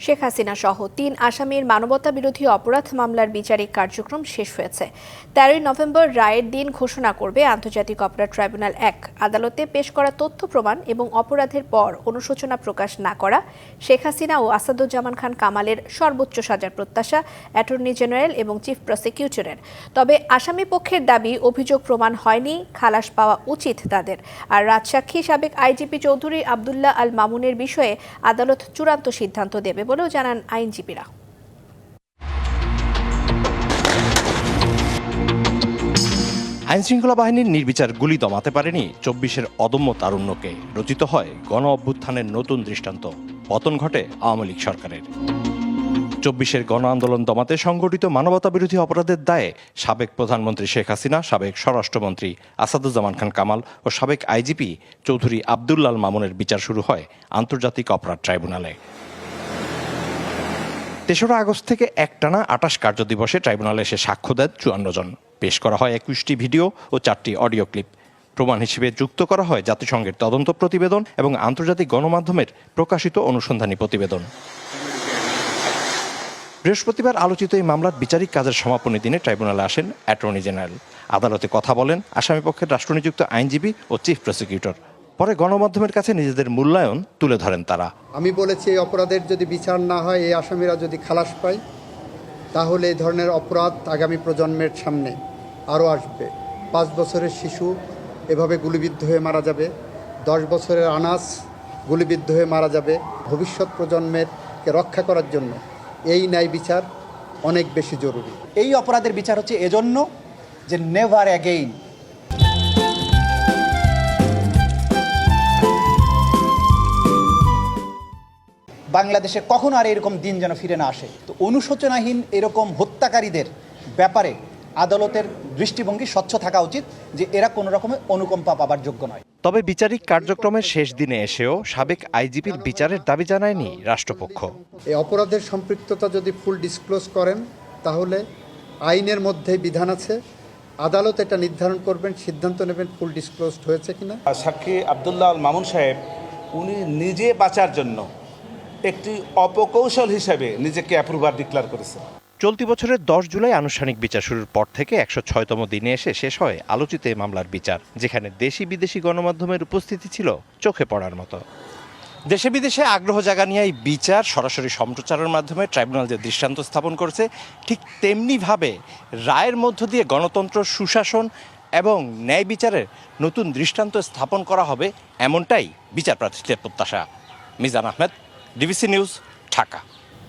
শেখ হাসিনা সহ ৩ আসামির মানবতাবিরোধী অপরাধ মামলার বিচারিক কার্যক্রম শেষ হয়েছে। ১৩ নভেম্বর রায়ের দিন ঘোষণা করবে আন্তর্জাতিক অপরাধ ট্রাইব্যুনাল ১। আদালতে পেশ করা তথ্য প্রমাণ এবং অপরাধের পর অনুশোচনা প্রকাশ না করা শেখ হাসিনা ও আসাদুজ্জামান খান কামালের সর্বোচ্চ সাজার প্রত্যাশা অ্যাটর্নি জেনারেল এবং চিফ প্রসিকিউটরের। তবে আসামি পক্ষের দাবি, অভিযোগ প্রমাণ হয়নি, খালাস পাওয়া উচিত তাদের। আর রাজসাক্ষী সাবেক আইজিপি চৌধুরী আবদুল্লাহ আল মামুনের বিষয়ে আদালত চূড়ান্ত সিদ্ধান্ত দেবে বলেও জানান আইনজীবীরা। আইনশৃঙ্খলা বাহিনীর নির্বিচার গুলি দমাতে পারেনি ২৪-এর অদম্য তারুণ্যকে। রচিত হয় গণ অভ্যুত্থানের নতুন দৃষ্টান্ত, পতন ঘটে আওয়ামী লীগ সরকারের। ২৪-এর গণ আন্দোলন দমাতে সংগঠিত মানবতাবিরোধী অপরাধের দায়ে সাবেক প্রধানমন্ত্রী শেখ হাসিনা, সাবেক স্বরাষ্ট্রমন্ত্রী আসাদুজ্জামান খান কামাল ও সাবেক আইজিপি চৌধুরী আবদুল্লাহ আল মামুনের বিচার শুরু হয় আন্তর্জাতিক অপরাধ ট্রাইব্যুনালে। ৩রা আগস্ট থেকে একটানা ২৮ কার্যদিবসে ট্রাইব্যুনালে এসে সাক্ষ্য দেন ৫৪ জন। পেশ করা হয় ২১টি ভিডিও ও ৪টি অডিও ক্লিপ। প্রমাণ হিসেবে যুক্ত করা হয় জাতিসংঘের তদন্ত প্রতিবেদন এবং আন্তর্জাতিক গণমাধ্যমের প্রকাশিত অনুসন্ধানী প্রতিবেদন। বৃহস্পতিবার আলোচিত এই মামলার বিচারিক কাজের সমাপনী দিনে ট্রাইব্যুনালে আসেন অ্যাটর্নি জেনারেল। আদালতে কথা বলেন আসামিপক্ষের রাষ্ট্রনিযুক্ত আইনজীবী ও চিফ প্রসিকিউটর। পরে গণমাধ্যমের কাছে নিজেদের মূল্যায়ন তুলে ধরেন তারা। আমি বলেছি, এই অপরাধের যদি বিচার না হয়, এই আসামিরা যদি খালাস পায়, তাহলে এই ধরনের অপরাধ আগামী প্রজন্মের সামনে আরও আসবে। ৫ বছরের শিশু এভাবে গুলিবিদ্ধ হয়ে মারা যাবে, ১০ বছরের আনাস গুলিবিদ্ধ হয়ে মারা যাবে। ভবিষ্যৎ প্রজন্মেরকে রক্ষা করার জন্য এই ন্যায় বিচার অনেক বেশি জরুরি। এই অপরাধের বিচার হচ্ছে এজন্য যে নেভার অ্যাগেইন বাংলাদেশে কখনো আর এরকম দিন যেন ফিরে না আসে। তো অনুশোচনাহীন এরকম হত্যাকারীদের ব্যাপারে আদালতের দৃষ্টিভঙ্গি স্বচ্ছ থাকা উচিত, যে এরা কোনো রকমের অনুকম্পা পাবার যোগ্য নয়। তবে বিচারিক কার্যক্রমের শেষ দিনে এসেও সাবেক আইজিপির বিচারের দাবি জানায়নি রাষ্ট্রপক্ষ। এই অপরাধের সম্পৃক্ততা যদি ফুল ডিসক্লোজ করেন, তাহলে আইনের মধ্যে বিধান আছে, আদালত এটা নির্ধারণ করবেন, সিদ্ধান্ত নেবেন ফুল ডিসক্লোজড হয়েছে কিনা। সাক্ষী আবদুল্লাহ আল মামুন সাহেব উনি নিজে বাঁচার জন্য একটি অপকৌশল হিসেবে নিজেকে অ্যাপ্রুভার ডিক্লেয়ার করেছে। চলতি বছরের ১০ জুলাই আনুষ্ঠানিক বিচার শুরুর পর থেকে ১০৬তম দিনে এসে শেষ হয় আলোচিত এই মামলার বিচার, যেখানে দেশি বিদেশি গণমাধ্যমের উপস্থিতি ছিল চোখে পড়ার মতো। দেশে বিদেশে আগ্রহ জাগা নিয়ে এই বিচার সরাসরি সম্প্রচারের মাধ্যমে ট্রাইব্যুনাল যে দৃষ্টান্ত স্থাপন করেছে, ঠিক তেমনিভাবে রায়ের মধ্য দিয়ে গণতন্ত্র, সুশাসন এবং ন্যায় বিচারের নতুন দৃষ্টান্ত স্থাপন করা হবে, এমনটাই বিচার প্রার্থীদের প্রত্যাশা। Mizan Ahmed, DBC news, Dhaka.